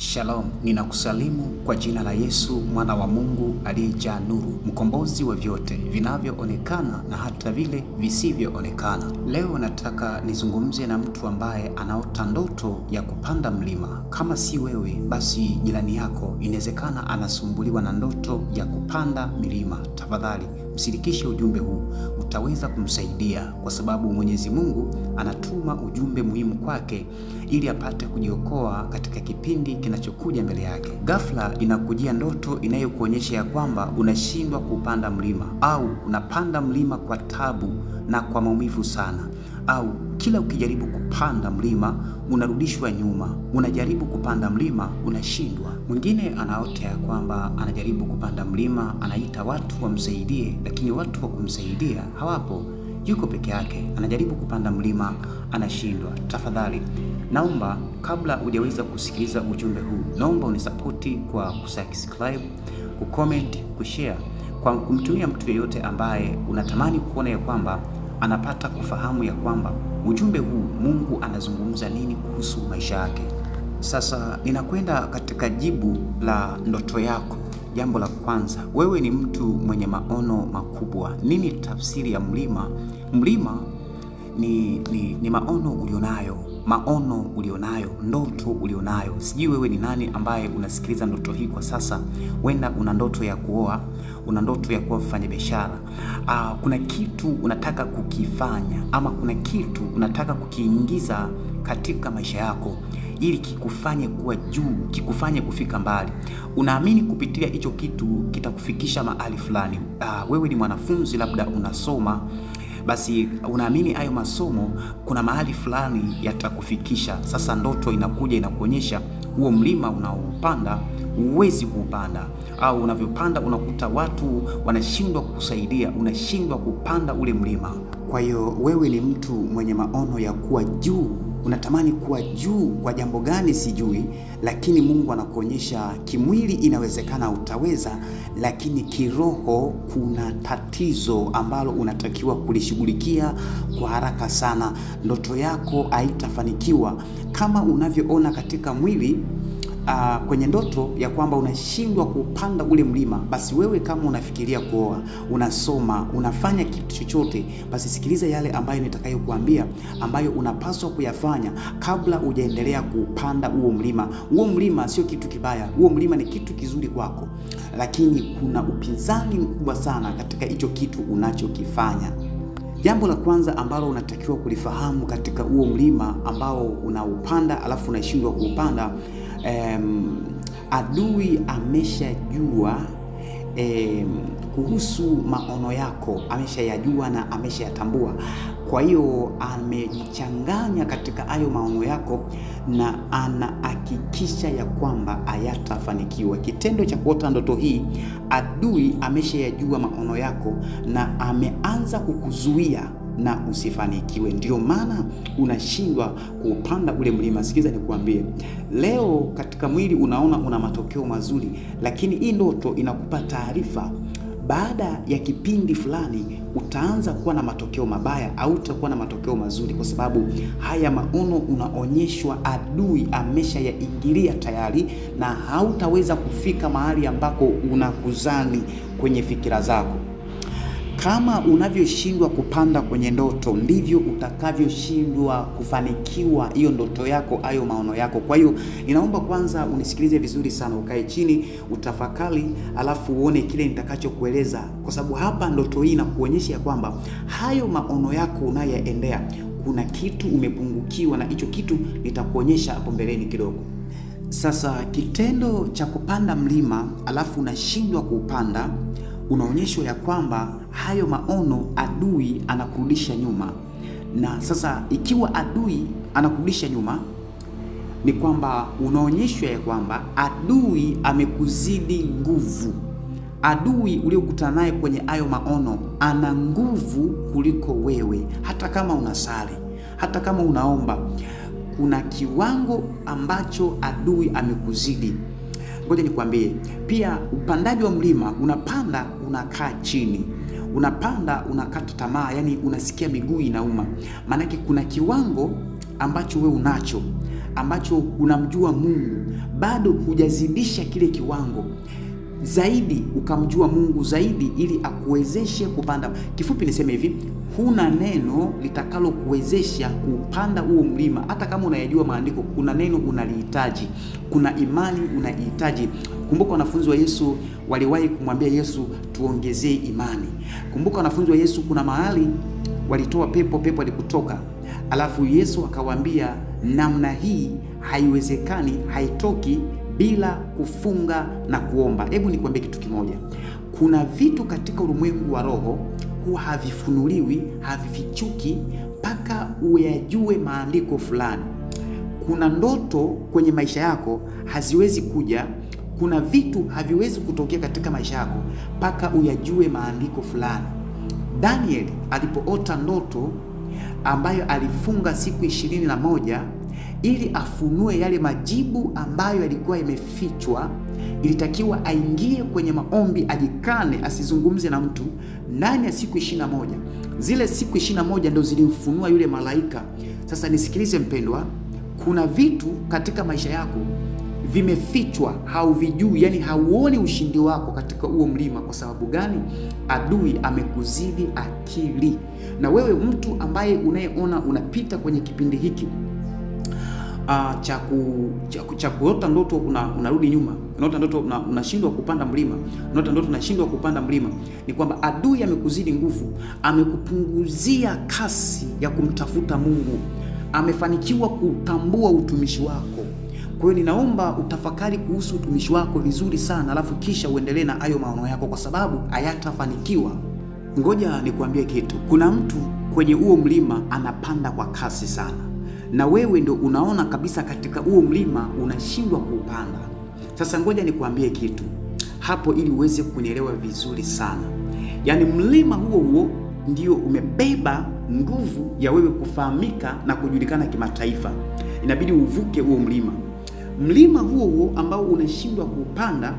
Shalom, ninakusalimu kwa jina la Yesu mwana wa Mungu aliyejaa nuru, mkombozi wa vyote vinavyoonekana na hata vile visivyoonekana. Leo nataka nizungumze na mtu ambaye anaota ndoto ya kupanda mlima. Kama si wewe, basi jirani yako inawezekana anasumbuliwa na ndoto ya kupanda milima. Tafadhali mshirikishe ujumbe huu, utaweza kumsaidia kwa sababu Mwenyezi Mungu anatuma ujumbe muhimu kwake ili apate kujiokoa katika kipindi kinachokuja mbele yake. Ghafla inakujia ndoto inayokuonyesha ya kwamba unashindwa kupanda mlima, au unapanda mlima kwa tabu na kwa maumivu sana, au kila ukijaribu kupanda mlima unarudishwa nyuma, unajaribu kupanda mlima unashindwa. Mwingine anaota ya kwamba anajaribu kupanda mlima, anaita watu wamsaidie, lakini watu wa kumsaidia hawapo, yuko peke yake, anajaribu kupanda mlima anashindwa. Tafadhali naomba, kabla hujaweza kusikiliza ujumbe huu, naomba unisapoti kwa kusubscribe, kucomment, kushare, kwa kumtumia mtu yeyote ambaye unatamani kuona ya kwamba anapata kufahamu ya kwamba ujumbe huu Mungu anazungumza nini kuhusu maisha yake. Sasa ninakwenda katika jibu la ndoto yako. Jambo la kwanza, wewe ni mtu mwenye maono makubwa. Nini tafsiri ya mlima? Mlima ni maono ulionayo, ndoto ulionayo. Sijui wewe ni nani ambaye unasikiliza ndoto hii kwa sasa. Wenda una ndoto ya kuoa, una ndoto ya kuwa mfanyabiashara. Kuna kitu unataka kukifanya, ama kuna kitu unataka kukiingiza katika maisha yako ili kikufanye kuwa juu, kikufanye kufika mbali. Unaamini kupitia hicho kitu kitakufikisha mahali fulani. Wewe ni mwanafunzi, labda unasoma, basi unaamini hayo masomo kuna mahali fulani yatakufikisha. Sasa ndoto inakuja inakuonyesha huo mlima unaopanda huwezi kuupanda, au unavyopanda unakuta watu wanashindwa kukusaidia, unashindwa kupanda ule mlima. Kwa hiyo wewe ni mtu mwenye maono ya kuwa juu. Unatamani kuwa juu kwa jambo gani sijui, lakini Mungu anakuonyesha kimwili inawezekana utaweza, lakini kiroho kuna tatizo ambalo unatakiwa kulishughulikia kwa haraka sana. Ndoto yako haitafanikiwa kama unavyoona katika mwili. Kwenye ndoto ya kwamba unashindwa kupanda ule mlima, basi wewe kama unafikiria kuoa, unasoma, unafanya kitu chochote, basi sikiliza yale ambayo nitakayokuambia, ambayo unapaswa kuyafanya kabla hujaendelea kupanda huo mlima. Huo mlima sio kitu kibaya, huo mlima ni kitu kizuri kwako, lakini kuna upinzani mkubwa sana katika hicho kitu unachokifanya. Jambo la kwanza ambalo unatakiwa kulifahamu katika huo mlima ambao unaupanda alafu unashindwa kuupanda, adui ameshajua kuhusu maono yako, ameshayajua na ameshayatambua. Kwa hiyo amejichanganya katika hayo maono yako na anahakikisha ya kwamba hayatafanikiwa. Kitendo cha kuota ndoto hii, adui ameshayajua maono yako na ameanza kukuzuia na usifanikiwe. Ndio maana unashindwa kupanda ule mlima. Sikiza nikuambie, leo katika mwili unaona una matokeo mazuri, lakini hii ndoto inakupa taarifa, baada ya kipindi fulani utaanza kuwa na matokeo mabaya au utakuwa na matokeo mazuri, kwa sababu haya maono unaonyeshwa adui ameshayaingilia tayari, na hautaweza kufika mahali ambako unakuzani kwenye fikira zako. Kama unavyoshindwa kupanda kwenye ndoto, ndivyo utakavyoshindwa kufanikiwa hiyo ndoto yako, hayo maono yako. Kwa hiyo ninaomba kwanza unisikilize vizuri sana, ukae chini, utafakari, alafu uone kile nitakachokueleza, kwa sababu hapa ndoto hii inakuonyesha kwamba hayo maono yako unayoendea, kuna kitu umepungukiwa, na hicho kitu nitakuonyesha hapo mbeleni kidogo. Sasa kitendo cha kupanda mlima alafu unashindwa kuupanda, unaonyeshwa ya kwamba hayo maono adui anakurudisha nyuma. Na sasa ikiwa adui anakurudisha nyuma, ni kwamba unaonyeshwa ya kwamba adui amekuzidi nguvu. Adui uliokutana naye kwenye hayo maono ana nguvu kuliko wewe. Hata kama unasali, hata kama unaomba, kuna kiwango ambacho adui amekuzidi. Ngoja nikwambie, pia upandaji wa mlima, unapanda unakaa chini, unapanda unakata tamaa, yani unasikia miguu inauma. Maanake kuna kiwango ambacho we unacho, ambacho unamjua Mungu, bado hujazidisha kile kiwango zaidi, ukamjua Mungu zaidi ili akuwezeshe kupanda. Kifupi niseme hivi, huna neno litakalo kuwezesha kupanda huo mlima. Hata kama unayajua maandiko, kuna neno unalihitaji, kuna imani unahitaji. Kumbuka wanafunzi wa Yesu waliwahi kumwambia Yesu, tuongezee imani. Kumbuka wanafunzi wa Yesu, kuna mahali walitoa pepo alikutoka, alafu Yesu akawaambia, namna hii haiwezekani, haitoki bila kufunga na kuomba. Hebu nikwambie kitu kimoja, kuna vitu katika ulimwengu wa roho huwa havifunuliwi, havifichuki mpaka uyajue maandiko fulani. Kuna ndoto kwenye maisha yako haziwezi kuja, kuna vitu haviwezi kutokea katika maisha yako mpaka uyajue maandiko fulani. Daniel alipoota ndoto ambayo alifunga siku 21 ili afunue yale majibu ambayo yalikuwa yamefichwa, ilitakiwa aingie kwenye maombi, ajikane, asizungumze na mtu ndani ya siku 21. Zile siku 21 ndio zilimfunua yule malaika. Sasa nisikilize mpendwa, kuna vitu katika maisha yako vimefichwa, hauvijui, yani hauoni ushindi wako katika huo mlima. Kwa sababu gani? Adui amekuzidi akili. Na wewe mtu ambaye unayeona unapita kwenye kipindi hiki cha kuota ndoto, unarudi nyuma, unaota ndoto unashindwa kupanda mlima, unaota ndoto unashindwa kupanda mlima, ni kwamba adui amekuzidi nguvu, amekupunguzia kasi ya kumtafuta Mungu, amefanikiwa kutambua utumishi wako. Kwa hiyo ninaomba utafakari kuhusu utumishi wako vizuri sana, alafu kisha uendelee na hayo maono yako, kwa sababu hayatafanikiwa. Ngoja nikuambie kitu, kuna mtu kwenye huo mlima anapanda kwa kasi sana, na wewe ndio unaona kabisa katika huo mlima unashindwa kuupanda. Sasa ngoja nikuambie kitu hapo ili uweze kunielewa vizuri sana. Yaani mlima huo ndio umebeba nguvu ya wewe kufahamika na kujulikana kimataifa. Inabidi uvuke huo mlima. Mlima huo ambao unashindwa kuupanda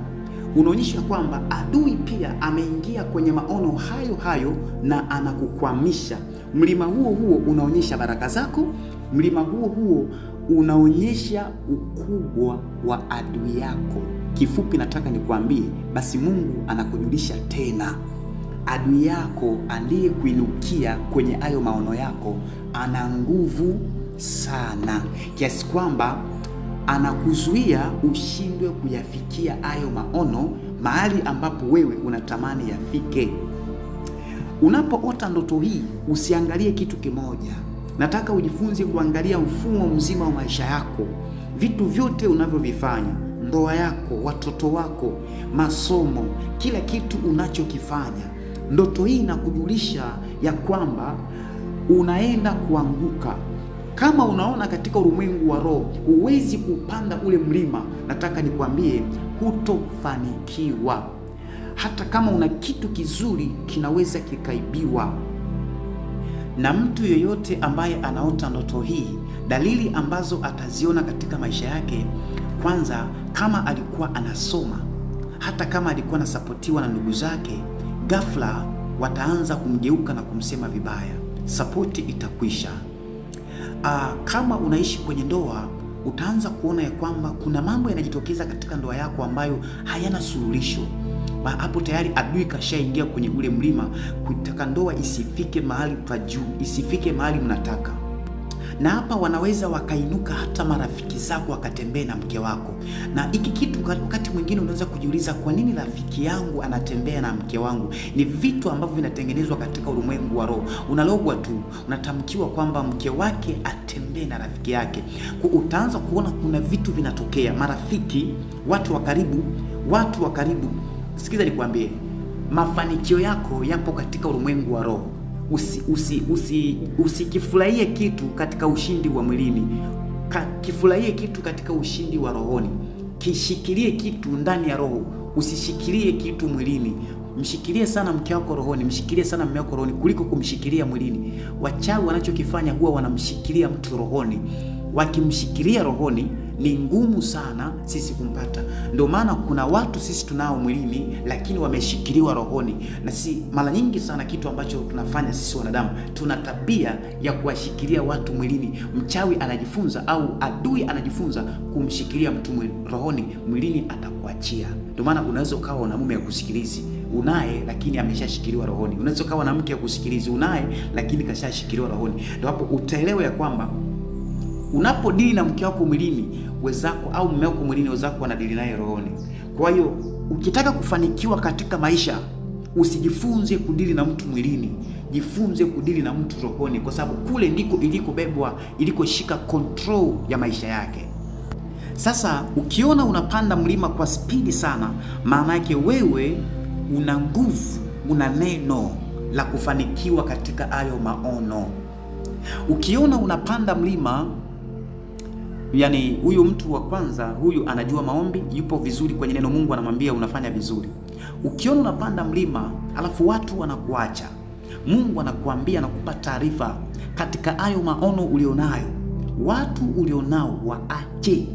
unaonyesha kwamba adui pia ameingia kwenye maono hayo na anakukwamisha. Mlima huo unaonyesha baraka zako. Mlima huo unaonyesha ukubwa wa adui yako. Kifupi nataka nikwambie, basi Mungu anakujulisha tena, adui yako aliyekuinukia kwenye hayo maono yako ana nguvu sana, kiasi kwamba anakuzuia ushindwe kuyafikia hayo maono mahali ambapo wewe unatamani yafike. Unapoota ndoto hii, usiangalie kitu kimoja. Nataka ujifunze kuangalia mfumo mzima wa maisha yako, vitu vyote unavyovifanya, ndoa yako, watoto wako, masomo, kila kitu unachokifanya. Ndoto hii inakujulisha ya kwamba unaenda kuanguka. Kama unaona katika ulimwengu wa roho huwezi kupanda ule mlima, nataka nikwambie hutofanikiwa. Hata kama una kitu kizuri kinaweza kikaibiwa. Na mtu yeyote ambaye anaota ndoto hii, dalili ambazo ataziona katika maisha yake, kwanza, kama alikuwa anasoma, hata kama alikuwa anasapotiwa na ndugu zake, ghafla wataanza kumgeuka na kumsema vibaya, sapoti itakwisha. Kama unaishi kwenye ndoa, utaanza kuona ya kwamba kuna mambo yanajitokeza katika ndoa yako ambayo hayana suluhisho. Hapo tayari adui kashaingia kwenye ule mlima kutaka ndoa isifike mahali pa juu, isifike mahali mnataka. Na hapa wanaweza wakainuka hata marafiki zako wakatembea na mke wako. Na hiki kitu wakati mwingine unaweza kujiuliza, kwa nini rafiki yangu anatembea na mke wangu? Ni vitu ambavyo vinatengenezwa katika ulimwengu wa roho. Unalogwa tu, unatamkiwa kwamba mke wake atembee na rafiki yake. Kwa utaanza kuona kuna vitu vinatokea, marafiki, watu wa karibu. Sikiza nikwambie, mafanikio yako yapo katika ulimwengu wa roho. Usikifurahie kitu katika ushindi wa mwilini, kifurahie kitu katika ushindi wa rohoni. Kishikilie kitu ndani ya roho, usishikilie kitu mwilini. Mshikilie sana mke wako rohoni, mshikilie sana mume wako rohoni kuliko kumshikilia mwilini. Wachawi wanachokifanya huwa wanamshikilia mtu rohoni. Wakimshikilia rohoni ni ngumu sana sisi kumpata. Ndio maana kuna watu sisi tunao mwilini lakini wameshikiliwa rohoni, na si mara nyingi sana kitu ambacho tunafanya sisi wanadamu, tuna tabia ya kuwashikilia watu mwilini. Mchawi anajifunza au adui anajifunza kumshikilia mtu rohoni, mwilini atakuachia. Ndio maana unaweza ukawa na mume akusikilizi unaye lakini ameshashikiliwa rohoni. Unaweza ukawa na mke akusikilizi unaye lakini kashashikiliwa rohoni. Ndio hapo utaelewa ya kwamba unapodili na mke wako mwilini, wezako au mume wako mwilini, wezako wanadili naye rohoni. Kwa hiyo ukitaka kufanikiwa katika maisha, usijifunze kudili na mtu mwilini, jifunze kudili na mtu rohoni, kwa sababu kule ndiko ilikobebwa, ilikoshika control ya maisha yake. Sasa ukiona unapanda mlima kwa spidi sana, maana yake wewe una nguvu, una neno la kufanikiwa katika hayo maono. Ukiona unapanda mlima, yani huyu mtu wa kwanza, huyu anajua maombi, yupo vizuri kwenye neno, Mungu anamwambia unafanya vizuri. Ukiona unapanda mlima alafu watu wanakuacha, Mungu anakuambia, anakupa taarifa katika hayo maono ulionayo, watu ulionao waache,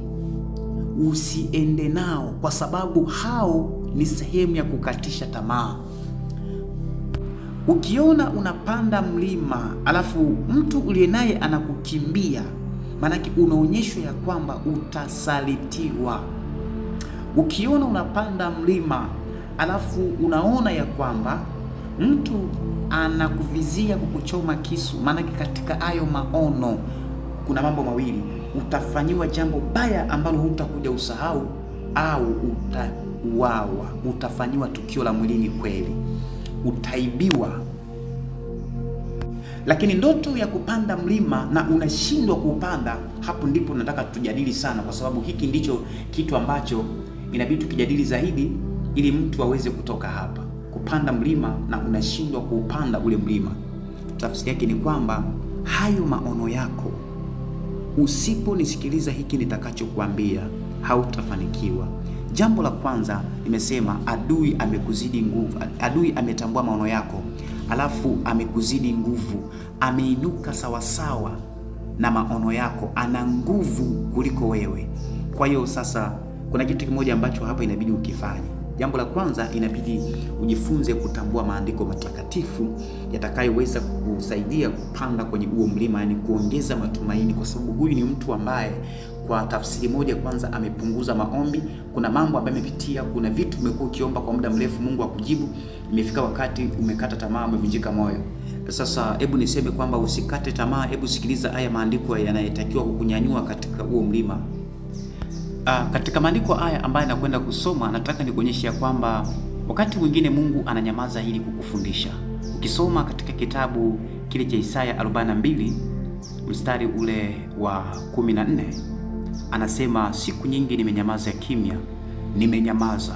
usiende nao, kwa sababu hao ni sehemu ya kukatisha tamaa. Ukiona unapanda mlima alafu mtu uliye naye anakukimbia, maanake unaonyeshwa ya kwamba utasalitiwa. Ukiona unapanda mlima alafu unaona ya kwamba mtu anakuvizia kukuchoma kisu, maanake katika hayo maono kuna mambo mawili: utafanyiwa jambo baya ambalo hutakuja usahau, au utauawa. Utafanyiwa tukio la mwilini kweli, utaibiwa. Lakini ndoto ya kupanda mlima na unashindwa kuupanda, hapo ndipo nataka tujadili sana, kwa sababu hiki ndicho kitu ambacho inabidi tukijadili zaidi ili mtu aweze kutoka hapa. Kupanda mlima na unashindwa kuupanda ule mlima, tafsiri yake ni kwamba hayo maono yako, usiponisikiliza hiki nitakachokuambia, hautafanikiwa. Jambo la kwanza nimesema, adui amekuzidi nguvu, adui ametambua maono yako, alafu amekuzidi nguvu, ameinuka sawasawa na maono yako, ana nguvu kuliko wewe. Kwa hiyo sasa kuna kitu kimoja ambacho hapa inabidi ukifanye. Jambo la kwanza, inabidi ujifunze kutambua maandiko matakatifu yatakayoweza kusaidia kupanda kwenye huo mlima, yani kuongeza matumaini, kwa sababu huyu ni mtu ambaye kwa tafsiri moja, kwanza amepunguza maombi. Kuna mambo ambayo amepitia, kuna vitu umekuwa ukiomba kwa muda mrefu, Mungu akujibu. Imefika wakati umekata tamaa, umevunjika moyo. Sasa hebu niseme kwamba usikate tamaa, hebu sikiliza haya maandiko yanayotakiwa kukunyanyua katika huo mlima. Katika maandiko haya ambayo nakwenda kusoma, nataka nikuonyeshe kwamba wakati mwingine Mungu ananyamaza ili kukufundisha. Ukisoma katika kitabu kile cha Isaya 42 mstari ule wa 14, anasema, siku nyingi nimenyamaza kimya, nimenyamaza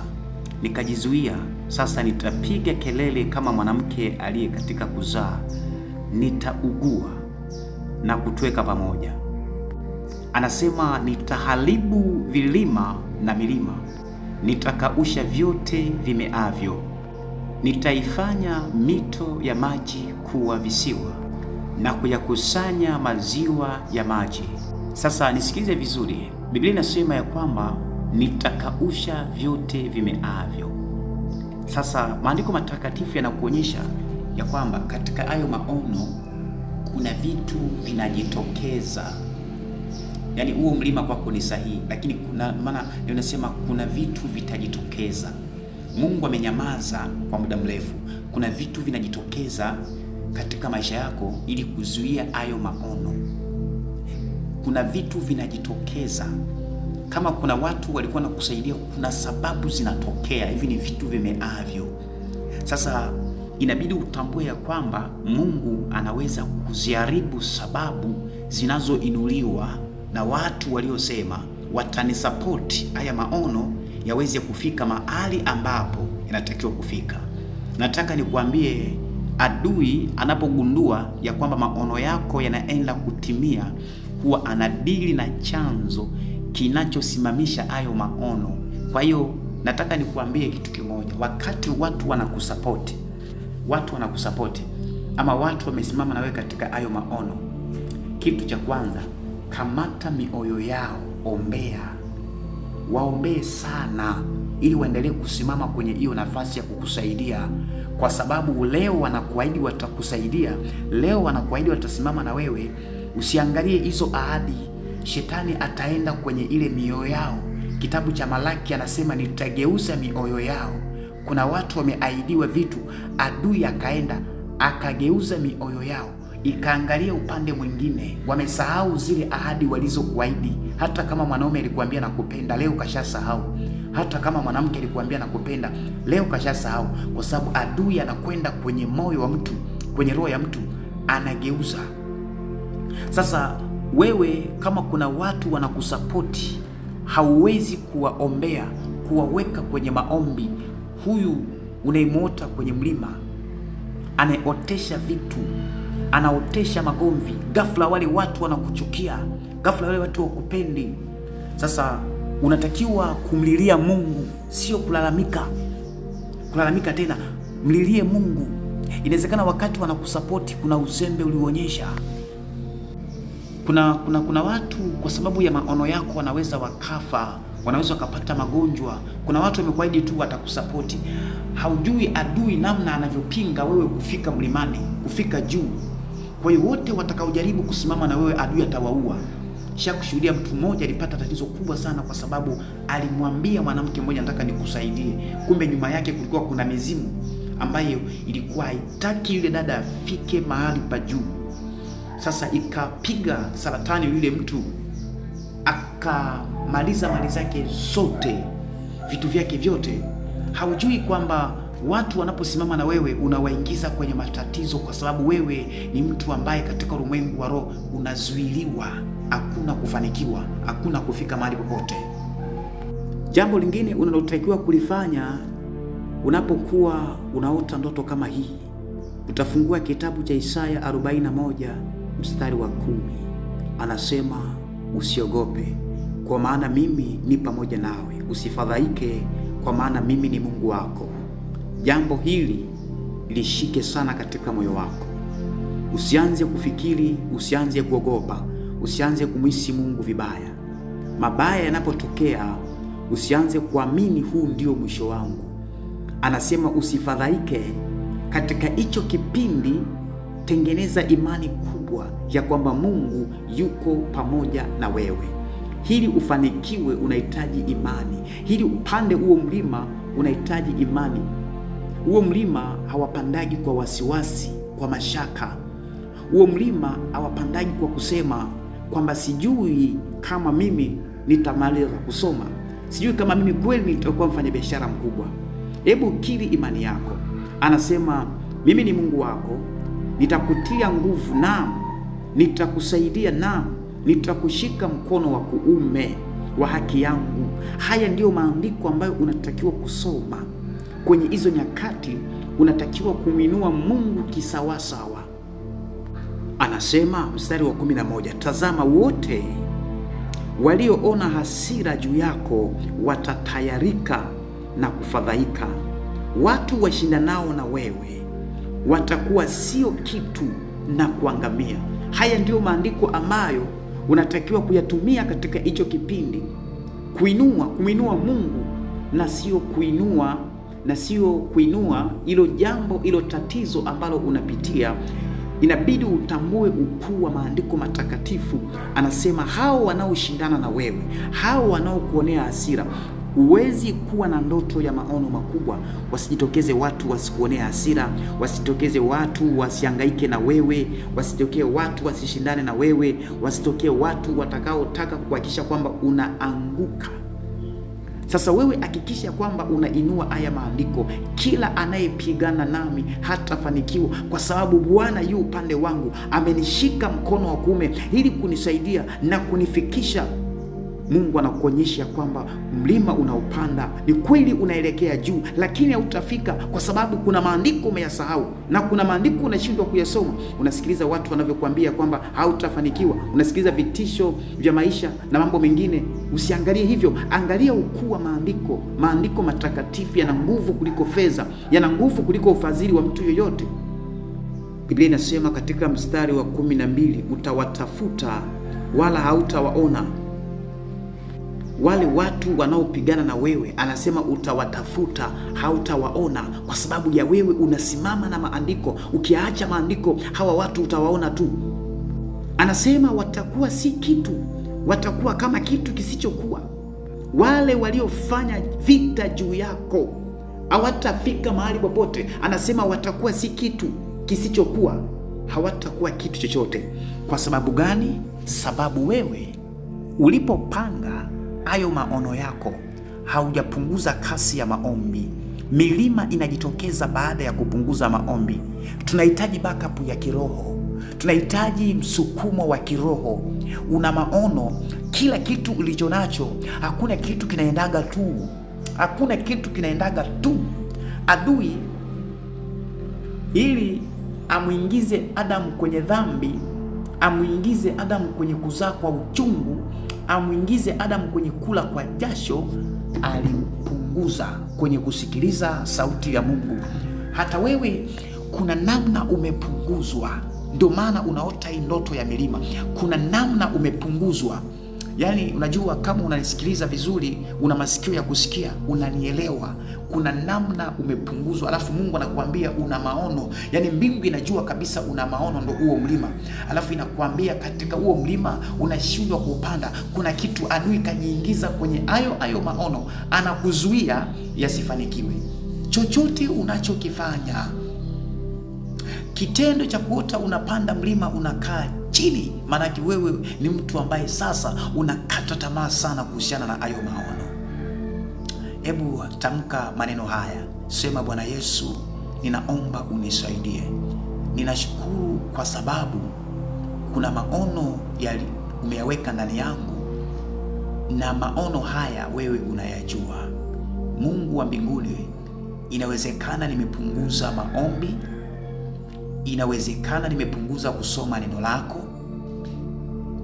nikajizuia, sasa nitapiga kelele kama mwanamke aliye katika kuzaa, nitaugua na kutweka pamoja. Anasema, nitaharibu vilima na milima, nitakausha vyote vimeavyo, nitaifanya mito ya maji kuwa visiwa na kuyakusanya maziwa ya maji. Sasa nisikilize vizuri, Biblia inasema ya kwamba nitakausha vyote vimeavyo. Sasa maandiko matakatifu yanakuonyesha ya kwamba katika hayo maono kuna vitu vinajitokeza. Yaani huo mlima kwako ni sahihi, lakini kuna maana ndio nasema kuna vitu vitajitokeza. Mungu amenyamaza kwa muda mrefu, kuna vitu vinajitokeza katika maisha yako ili kuzuia hayo maono. Kuna vitu vinajitokeza. Kama kuna watu walikuwa nakusaidia, kuna sababu zinatokea. Hivi ni vitu vimeavyo. Sasa inabidi utambue ya kwamba Mungu anaweza kuziharibu sababu zinazoinuliwa na watu waliosema watanisapoti haya maono yaweze kufika mahali ambapo yanatakiwa kufika. Nataka nikuambie, adui anapogundua ya kwamba maono yako yanaenda kutimia, huwa anadili na chanzo kinachosimamisha hayo maono. Kwa hiyo nataka nikuambie kitu kimoja, wakati watu wanakusapoti, ama watu wamesimama na wewe katika hayo maono, kitu cha kwanza, kamata mioyo yao ombea, waombee sana, ili waendelee kusimama kwenye hiyo nafasi ya kukusaidia, kwa sababu leo wanakuahidi watakusaidia, leo wanakuahidi watasimama na wewe. Usiangalie hizo ahadi, shetani ataenda kwenye ile mioyo yao. Kitabu cha Malaki anasema nitageuza mioyo yao. Kuna watu wameahidiwa vitu, adui akaenda akageuza mioyo yao, ikaangalia upande mwingine. Wamesahau zile ahadi walizokuahidi. Hata kama mwanaume alikuambia nakupenda, leo kashasahau. Hata kama mwanamke alikuambia nakupenda, leo kashasahau, kwa sababu adui anakwenda kwenye moyo wa mtu, kwenye roho ya mtu, anageuza. Sasa wewe kama kuna watu wanakusapoti, hauwezi kuwaombea, kuwaweka kwenye maombi. Huyu unaimwota kwenye mlima, anaotesha vitu, anaotesha magomvi, ghafla wale watu wanakuchukia, ghafla wale watu wakupendi. Sasa unatakiwa kumlilia Mungu, sio kulalamika tena. Mlilie Mungu. Inawezekana wakati wanakusapoti kuna uzembe ulionyesha. Kuna watu kwa sababu ya maono yako wanaweza wakafa, wanaweza wakapata magonjwa. Kuna watu wamekuahidi tu watakusapoti. Haujui adui namna anavyopinga wewe kufika mlimani, kufika juu. Kwa hiyo wote watakaojaribu kusimama na wewe, adui atawaua. Kushuhudia mtu mmoja alipata tatizo kubwa sana kwa sababu alimwambia mwanamke mmoja, nataka nikusaidie. Kumbe nyuma yake kulikuwa kuna mizimu ambayo ilikuwa haitaki yule dada afike mahali pa juu. Sasa ikapiga saratani yule mtu, akamaliza mali zake zote, vitu vyake vyote. Haujui kwamba watu wanaposimama na wewe unawaingiza kwenye matatizo, kwa sababu wewe ni mtu ambaye katika ulimwengu wa roho unazuiliwa. Hakuna kufanikiwa, hakuna kufika mahali popote. Jambo lingine unalotakiwa kulifanya unapokuwa unaota ndoto kama hii, utafungua kitabu cha Isaya 41 mstari wa 10. Anasema usiogope, kwa maana mimi ni pamoja nawe, usifadhaike, kwa maana mimi ni Mungu wako. Jambo hili lishike sana katika moyo wako. Usianze kufikiri, usianze kuogopa, usianze kumhisi Mungu vibaya. Mabaya yanapotokea, usianze kuamini huu ndio mwisho wangu. Anasema usifadhaike. Katika hicho kipindi tengeneza imani kubwa ya kwamba Mungu yuko pamoja na wewe. Hili ufanikiwe unahitaji imani. Hili upande huo mlima unahitaji imani. Huo mlima hawapandagi kwa wasiwasi, kwa mashaka. Huo mlima hawapandagi kwa kusema kwamba sijui kama mimi nitamaliza kusoma, sijui kama mimi kweli nitakuwa mfanyabiashara mkubwa. Hebu kiri imani yako. Anasema mimi ni Mungu wako, nitakutia nguvu, na nitakusaidia, na nitakushika mkono wa kuume wa haki yangu. Haya ndiyo maandiko ambayo unatakiwa kusoma kwenye hizo nyakati. Unatakiwa kumwinua Mungu kisawasawa. Anasema mstari wa 11, tazama wote walioona hasira juu yako watatayarika na kufadhaika. Watu washindanao na wewe watakuwa sio kitu na kuangamia. Haya ndiyo maandiko ambayo unatakiwa kuyatumia katika hicho kipindi, kumwinua Mungu na sio kuinua hilo jambo, hilo tatizo ambalo unapitia. Inabidi utambue ukuu wa maandiko matakatifu. Anasema hao wanaoshindana na wewe, hao wanaokuonea hasira. Huwezi kuwa na ndoto ya maono makubwa, wasijitokeze watu wasikuonea hasira, wasitokeze watu wasihangaike na wewe, wasitokee watu wasishindane na wewe, wasitokee watu watakaotaka kuhakikisha kwamba unaanguka. Sasa wewe hakikisha kwamba unainua haya maandiko. Kila anayepigana nami hatafanikiwa, kwa sababu Bwana yu upande wangu, amenishika mkono wa kuume ili kunisaidia na kunifikisha. Mungu anakuonyesha kwamba mlima unaopanda ni kweli unaelekea juu, lakini hautafika kwa sababu kuna maandiko umeyasahau, na kuna maandiko unashindwa kuyasoma. Unasikiliza watu wanavyokuambia kwamba hautafanikiwa, unasikiliza vitisho vya maisha na mambo mengine. Usiangalie hivyo, angalia ukuu wa maandiko. Maandiko matakatifu yana nguvu kuliko fedha, yana nguvu kuliko ufadhili wa mtu yoyote. Biblia inasema katika mstari wa 12, utawatafuta wala hautawaona, wale watu wanaopigana na wewe, anasema utawatafuta hautawaona, kwa sababu ya wewe unasimama na maandiko. Ukiacha maandiko, hawa watu utawaona tu. Anasema watakuwa si kitu, watakuwa kama kitu kisichokuwa. Wale waliofanya vita juu yako hawatafika mahali popote. Anasema watakuwa si kitu kisichokuwa, hawatakuwa kitu chochote. Kwa sababu gani? Sababu wewe ulipopanga hayo maono yako haujapunguza kasi ya maombi. Milima inajitokeza baada ya kupunguza maombi. Tunahitaji backup ya kiroho, tunahitaji msukumo wa kiroho. Una maono, kila kitu ulicho nacho, hakuna kitu kinaendaga tu, hakuna kitu kinaendaga tu. Adui ili amwingize Adamu kwenye dhambi, amwingize Adamu kwenye kuzaa kwa uchungu, amwingize Adamu kwenye kula kwa jasho, alimpunguza kwenye kusikiliza sauti ya Mungu. Hata wewe kuna namna umepunguzwa, ndio maana unaota hii ndoto ya milima. Kuna namna umepunguzwa. Yaani unajua, kama unanisikiliza vizuri, una masikio ya kusikia, unanielewa. Kuna namna umepunguzwa, alafu Mungu anakuambia una maono. Yaani mbingu inajua kabisa una maono, ndo huo mlima. Alafu inakuambia katika huo mlima unashindwa kupanda. Kuna kitu adui kajiingiza kwenye hayo maono, anakuzuia yasifanikiwe. Chochote unachokifanya, kitendo cha kuota unapanda mlima unakaa chini, maanake wewe ni mtu ambaye sasa unakata tamaa sana kuhusiana na hayo maono. Hebu tamka maneno haya, sema: Bwana Yesu, ninaomba unisaidie. Ninashukuru kwa sababu kuna maono umeyaweka ndani yangu, na maono haya wewe unayajua. Mungu wa mbinguni, inawezekana nimepunguza maombi, inawezekana nimepunguza kusoma neno lako,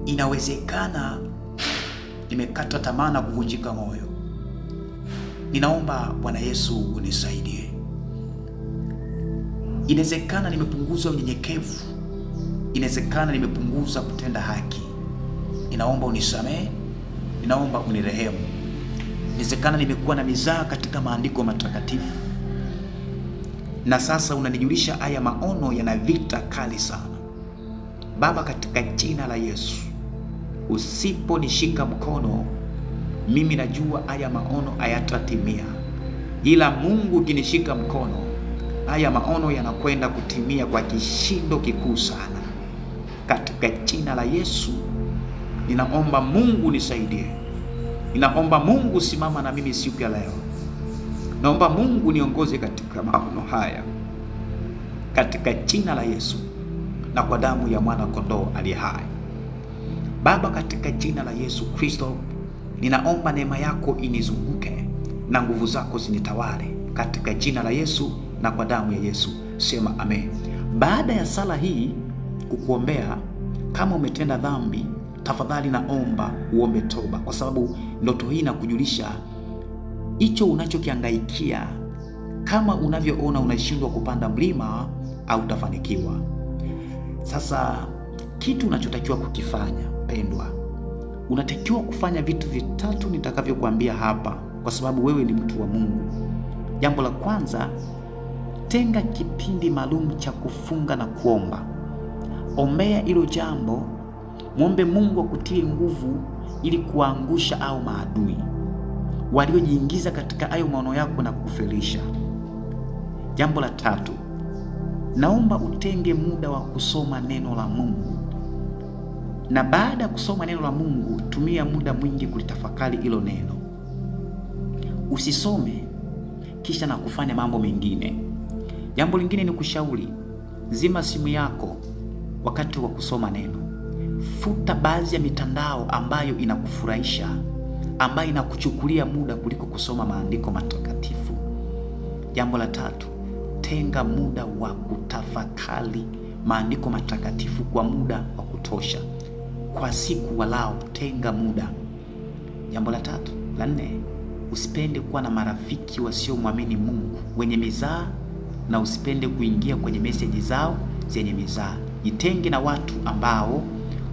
inawezekana nimekata tamaa na kuvunjika moyo. Ninaomba Bwana Yesu unisaidie. Inawezekana nimepunguza unyenyekevu, inawezekana nimepunguza kutenda haki. Ninaomba unisamehe, ninaomba unirehemu. Inawezekana nimekuwa na mizaa katika maandiko matakatifu, na sasa unanijulisha haya maono yana vita kali sana. Baba, katika jina la Yesu, usiponishika mkono, mimi najua haya maono hayatatimia, ila Mungu ukinishika mkono, haya maono yanakwenda kutimia kwa kishindo kikuu sana. Katika jina la Yesu ninaomba Mungu nisaidie. Ninaomba Mungu simama na mimi siku ya leo. Naomba Mungu niongoze katika maono haya, katika jina la Yesu na kwa damu ya mwana kondoo aliye hai. Baba, katika jina la Yesu Kristo, ninaomba neema yako inizunguke na nguvu zako zinitawale, katika jina la Yesu na kwa damu ya Yesu. Sema amen. Baada ya sala hii kukuombea, kama umetenda dhambi, tafadhali naomba uombe toba, kwa sababu ndoto hii inakujulisha hicho unachokihangaikia. Kama unavyoona unashindwa kupanda mlima, au utafanikiwa. Sasa kitu unachotakiwa kukifanya, pendwa, unatakiwa kufanya vitu vitatu nitakavyokuambia hapa, kwa sababu wewe ni mtu wa Mungu. Jambo la kwanza, tenga kipindi maalum cha kufunga na kuomba. Ombea hilo jambo, muombe Mungu akutie nguvu ili kuangusha au maadui waliojiingiza katika hayo maono yako na kukufelisha. Jambo la tatu, naomba utenge muda wa kusoma neno la Mungu, na baada ya kusoma neno la Mungu, tumia muda mwingi kulitafakari hilo neno. Usisome kisha na kufanya mambo mengine. Jambo lingine ni kushauri, zima simu yako wakati wa kusoma neno. Futa baadhi ya mitandao ambayo inakufurahisha, ambayo inakuchukulia muda kuliko kusoma maandiko matakatifu. Jambo la tatu, tenga muda wa kutafakari maandiko matakatifu kwa muda wa kutosha kwa siku, walau tenga muda. Jambo la tatu, la nne, usipende kuwa na marafiki wasiomwamini Mungu, wenye mizaa, na usipende kuingia kwenye meseji zao zenye mizaa. Jitenge na watu ambao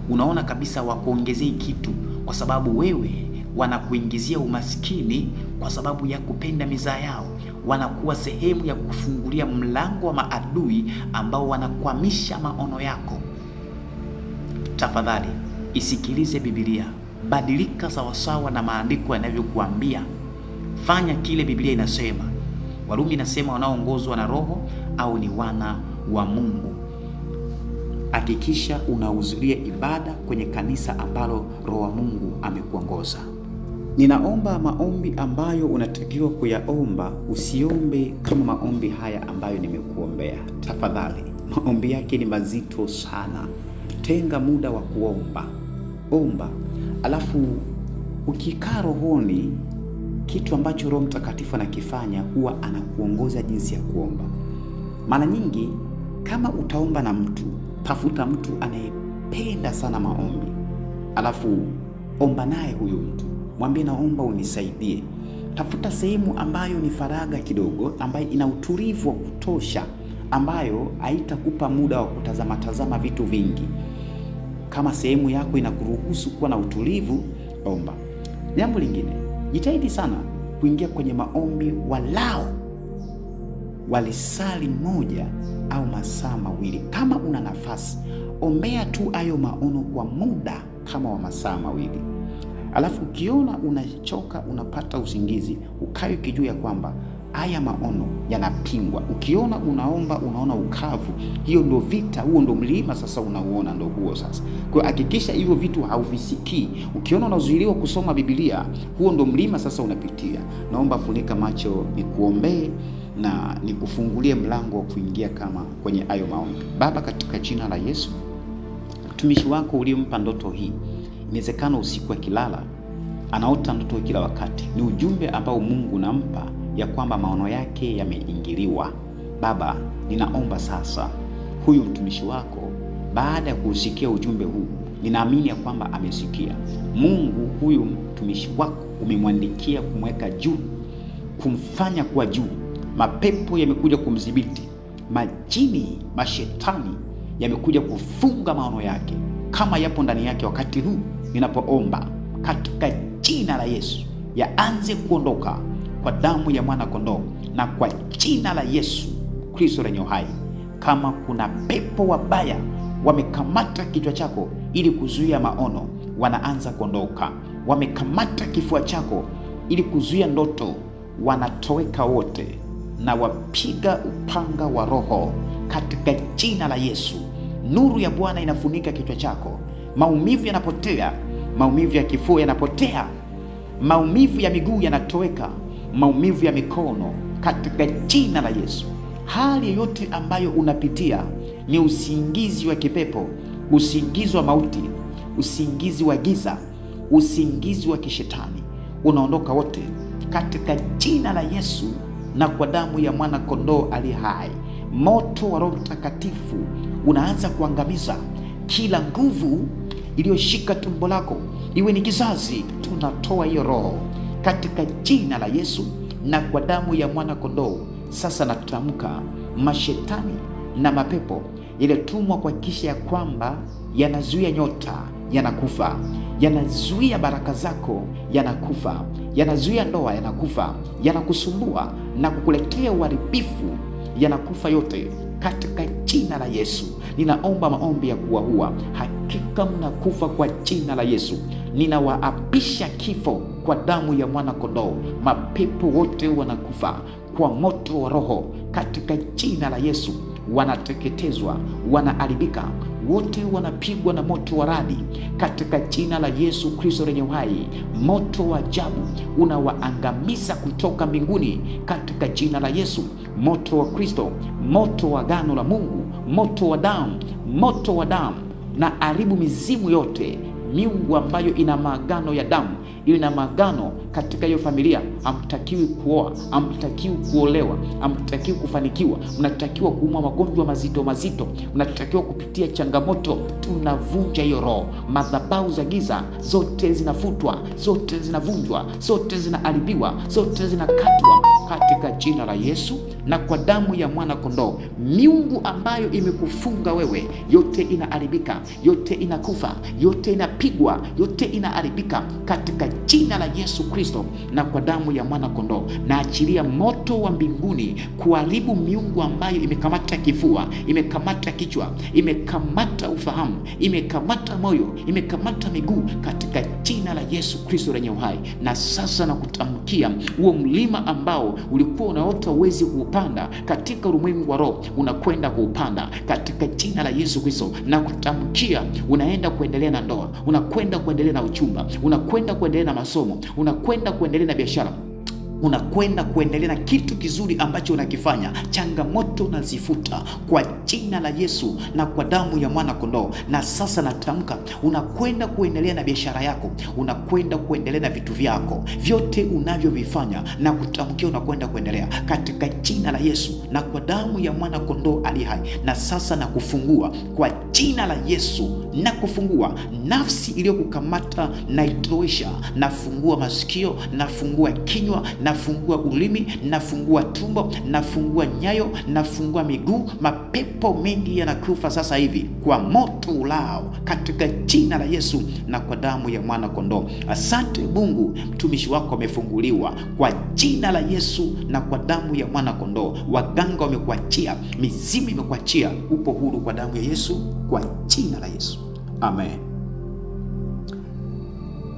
unaona kabisa wakuongezei kitu, kwa sababu wewe wanakuingizia umaskini kwa sababu ya kupenda mizaa yao. Wanakuwa sehemu ya kufungulia mlango wa maadui ambao wanakwamisha maono yako. Tafadhali isikilize Biblia, badilika sawasawa na maandiko yanavyokuambia. Fanya kile Biblia inasema. Warumi inasema wanaoongozwa na Roho au ni wana wa Mungu. Hakikisha unahudhuria ibada kwenye kanisa ambalo Roho wa Mungu amekuongoza. Ninaomba maombi ambayo unatakiwa kuyaomba, usiombe kama maombi haya ambayo nimekuombea. Tafadhali, maombi yake ni mazito sana. Tenga muda wa kuomba. Omba, alafu ukikaa rohoni, kitu ambacho Roho Mtakatifu anakifanya huwa anakuongoza jinsi ya kuomba. Mara nyingi kama utaomba na mtu, tafuta mtu anayependa sana maombi, alafu omba naye huyo mtu. Mwambie, naomba unisaidie. Tafuta sehemu ambayo ni faraga kidogo, ambayo ina utulivu wa kutosha, ambayo haitakupa muda wa kutazama vitu vingi. Kama sehemu yako inakuruhusu kuwa na utulivu, omba. Jambo lingine, jitahidi sana kuingia kwenye maombi walao walisali moja au masaa mawili. Kama una nafasi, ombea tu hayo maono kwa muda kama wa masaa mawili. Alafu ukiona unachoka, unapata usingizi, ukae ukijua ya kwamba haya maono yanapingwa. Ukiona unaomba unaona ukavu, hiyo ndio vita, huo ndio mlima sasa unauona, ndio huo sasa. Kwa hakikisha hivyo vitu hauvisikii. Ukiona unazuiliwa kusoma Biblia, huo ndio mlima sasa unapitia. Naomba funika macho nikuombee na nikufungulie mlango wa kuingia kama kwenye hayo maombi. Baba, katika jina la Yesu, mtumishi wako uliyempa ndoto hii, inawezekana usiku akilala anaota ndoto kila wakati. Ni ujumbe ambao Mungu nampa ya kwamba maono yake yameingiliwa. Baba, ninaomba sasa huyu mtumishi wako, baada ya kusikia ujumbe huu, ninaamini ya kwamba amesikia. Mungu, huyu mtumishi wako umemwandikia kumweka juu, kumfanya kuwa juu. Mapepo yamekuja kumdhibiti, majini, mashetani yamekuja kufunga maono yake kama yapo ndani yake. Wakati huu ninapoomba katika jina la Yesu, yaanze kuondoka kwa damu ya mwana kondoo na kwa jina la Yesu Kristo lenye uhai. Kama kuna pepo wabaya wamekamata kichwa chako ili kuzuia maono, wanaanza kuondoka. Wamekamata kifua chako ili kuzuia ndoto, wanatoweka wote. Na wapiga upanga wa Roho katika jina la Yesu. Nuru ya Bwana inafunika kichwa chako. Maumivu yanapotea, maumivu ya kifua yanapotea, maumivu ya miguu yanatoweka, maumivu ya mikono katika jina la Yesu. Hali yoyote ambayo unapitia ni usingizi wa kipepo, usingizi wa mauti, usingizi wa giza, usingizi wa kishetani, unaondoka wote katika jina la Yesu na kwa damu ya mwana kondoo aliye hai. Moto wa Roho Mtakatifu unaanza kuangamiza kila nguvu iliyoshika tumbo lako, iwe ni kizazi. Tunatoa hiyo roho katika jina la Yesu na kwa damu ya mwana kondoo. Sasa natamka mashetani na mapepo yaliyotumwa kuhakikisha ya kwamba yanazuia nyota yanakufa, yanazuia baraka zako yanakufa, yanazuia ndoa yanakufa, yanakusumbua na kukuletea uharibifu yanakufa yote katika jina la Yesu. Ninaomba maombi ya kuwaua, hakika mnakufa kwa jina la Yesu. Ninawaapisha kifo kwa damu ya mwana kondoo. Mapepo wote wanakufa kwa moto wa Roho katika jina la Yesu. Wanateketezwa, wanaharibika, wote wanapigwa na moto wa radi katika jina la Yesu Kristo lenye uhai. Moto wa ajabu unawaangamiza kutoka mbinguni katika jina la Yesu. Moto wa Kristo, moto wa agano la Mungu, moto wa damu, moto wa damu na haribu mizimu yote, miungu ambayo ina maagano ya damu, ina maagano katika hiyo familia. Hamtakiwi kuoa, hamtakiwi kuolewa, hamtakiwi kufanikiwa, mnatakiwa kuumwa magonjwa mazito mazito, mnatakiwa kupitia changamoto. Tunavunja hiyo roho. Madhabahu za giza zote zinafutwa, zote zinavunjwa, zote zinaharibiwa, zote zinakatwa katika jina la Yesu na kwa damu ya mwana kondoo. Miungu ambayo imekufunga wewe, yote inaharibika, yote inakufa, yote inapigwa, yote inaharibika katika jina la Yesu Kristo na kwa damu ya mwana kondoo. Na achilia moto wa mbinguni kuharibu miungu ambayo imekamata kifua, imekamata kichwa, imekamata ufahamu, imekamata moyo, imekamata miguu, katika jina la Yesu Kristo lenye uhai. Na sasa na kutamkia huo mlima ambao ulikuwa unaota uwezi kuupanda katika ulimwengu wa roho, unakwenda kuupanda katika jina la Yesu Kristo. Na kutamkia unaenda kuendelea na ndoa, unakwenda kuendelea na uchumba, unakwenda kuendelea na masomo, unakwenda kuendelea na biashara, unakwenda kuendelea na kitu kizuri ambacho unakifanya. Changamoto unazifuta kwa jina la Yesu na kwa damu ya mwana kondoo. Na sasa natamka unakwenda kuendelea na biashara yako, unakwenda kuendelea na vitu vyako vyote unavyovifanya, na kutamkia unakwenda kuendelea katika jina la Yesu na kwa damu ya mwana kondoo ali hai. Na sasa na kufungua kwa jina la Yesu, na kufungua nafsi iliyokukamata na itoesha. Nafungua masikio, nafungua kinywa, nafungua ulimi, nafungua tumbo, nafungua nyayo, nafungua miguu. Mapepo mengi yanakufa sasa hivi kwa moto ulao katika jina la Yesu na kwa damu ya mwana kondoo. Asante Mungu, mtumishi wako amefunguliwa kwa jina la Yesu na kwa damu ya mwana kondoo. Waganga wamekuachia, mizimu imekuachia, upo huru kwa damu ya Yesu, kwa jina la Yesu. Amen.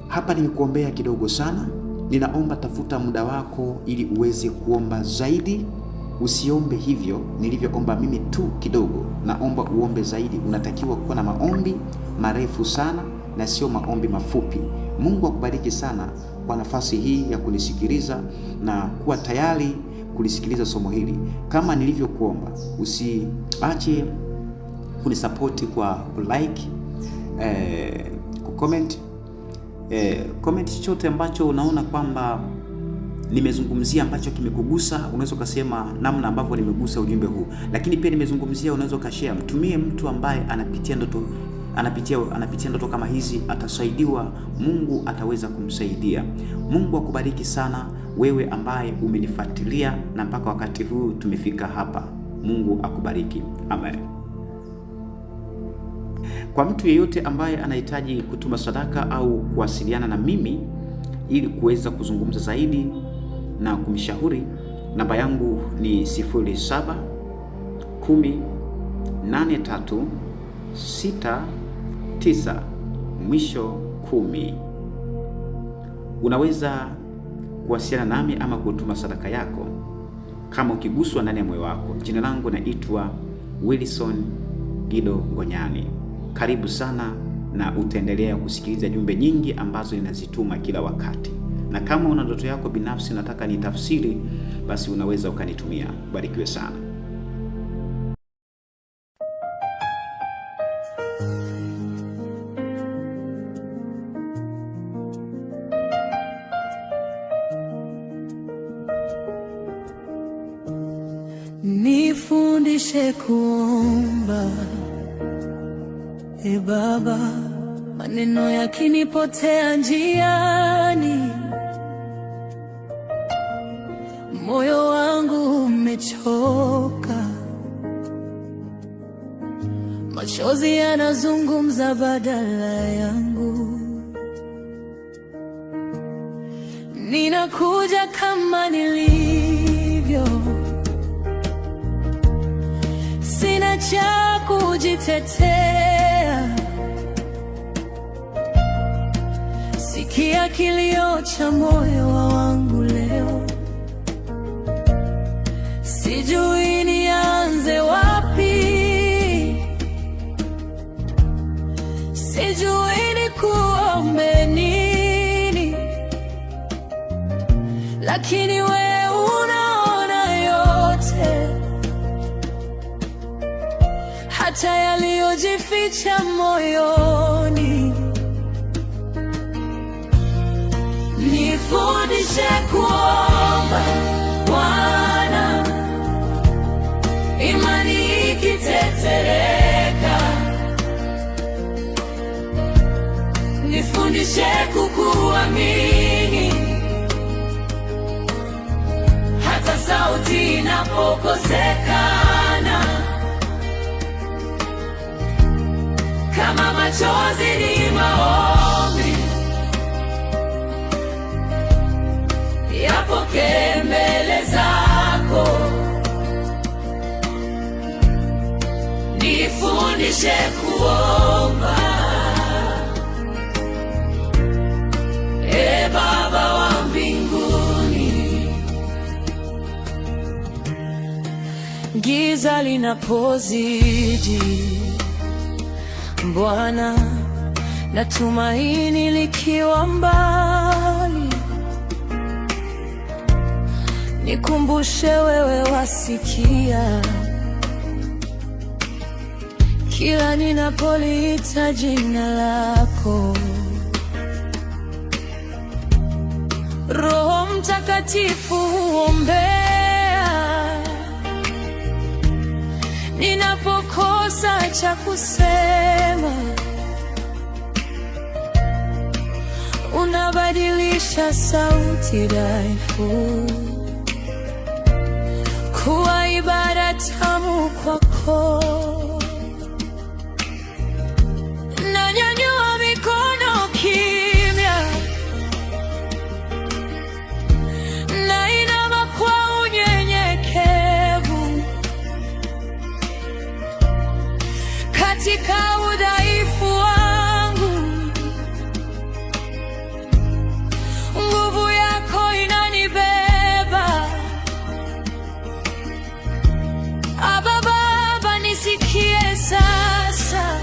Hapa nimekuombea kidogo sana. Ninaomba tafuta muda wako ili uweze kuomba zaidi. Usiombe hivyo nilivyoomba mimi tu kidogo, naomba uombe zaidi. Unatakiwa kuwa na maombi marefu sana na sio maombi mafupi. Mungu akubariki sana kwa nafasi hii ya kunisikiliza na kuwa tayari kulisikiliza somo hili. Kama nilivyokuomba, usiache kunisapoti kwa kulike, kucomment, comment chochote ambacho unaona kwamba nimezungumzia ambacho kimekugusa. Unaweza kusema namna ambavyo nimegusa ujumbe huu, lakini pia nimezungumzia, unaweza ukashare, mtumie mtu ambaye anapitia ndoto kama hizi, atasaidiwa. Mungu ataweza kumsaidia. Mungu akubariki sana wewe ambaye umenifuatilia na mpaka wakati huu tumefika hapa. Mungu akubariki. Amen. Kwa mtu yeyote ambaye anahitaji kutuma sadaka au kuwasiliana na mimi ili kuweza kuzungumza zaidi na kumshauri, namba yangu ni 07108369 mwisho 10. Unaweza kuwasiliana nami ama kutuma sadaka yako kama ukiguswa ndani ya moyo wako. Jina langu naitwa Wilson Gido Ngonyani. Karibu sana, na utaendelea kusikiliza jumbe nyingi ambazo ninazituma kila wakati. Na kama una ndoto yako binafsi unataka nitafsiri, basi unaweza ukanitumia. Barikiwe sana. Nifundishe kuomba, Baba, maneno yakinipotea njiani, moyo wangu umechoka, machozi yanazungumza badala yangu. Ninakuja kama nilivyo, sina cha kujitetea. Sikia kilio cha moyo wangu leo, sijui nianze wapi, sijui nikuombe nini, lakini wewe unaona yote, hata yaliyojificha moyoni. Nifundishe kuomba Bwana, imani ikitetereka, nifundishe kukuamini hata sauti inapokosekana. Kama machozi ni maombi, wake mbele zako, nifundishe kuomba. E Baba wa mbinguni, giza linapozidi, Bwana, na tumaini likiwa mbali, nikumbushe wewe wasikia kila ninapoliita jina lako. Roho Mtakatifu huombea ninapokosa cha kusema, unabadilisha sauti dhaifu kuwa ibada tamu kwako. Nanyanyua mikono kimya, nainama kwa unyenyekevu, katika udhaifu wangu nguvu yako inanibeba. Aba Baba, nisikie sasa,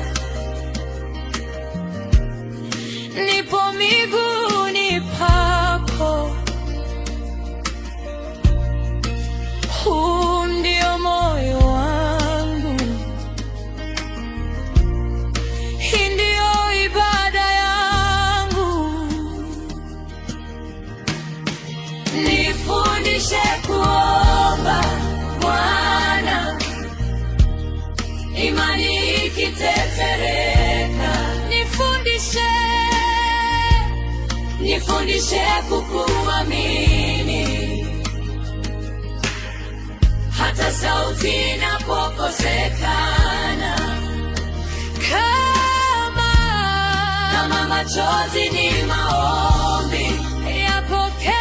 nipo miguuni pako. Huu ndio moyo wangu, hii ndio ibada yangu. Nifundishe kuomba Bwana, imani ikitetereka. Nifundishe kukuamini hata sauti inapokosekana. Kama machozi ni maombi, yapokee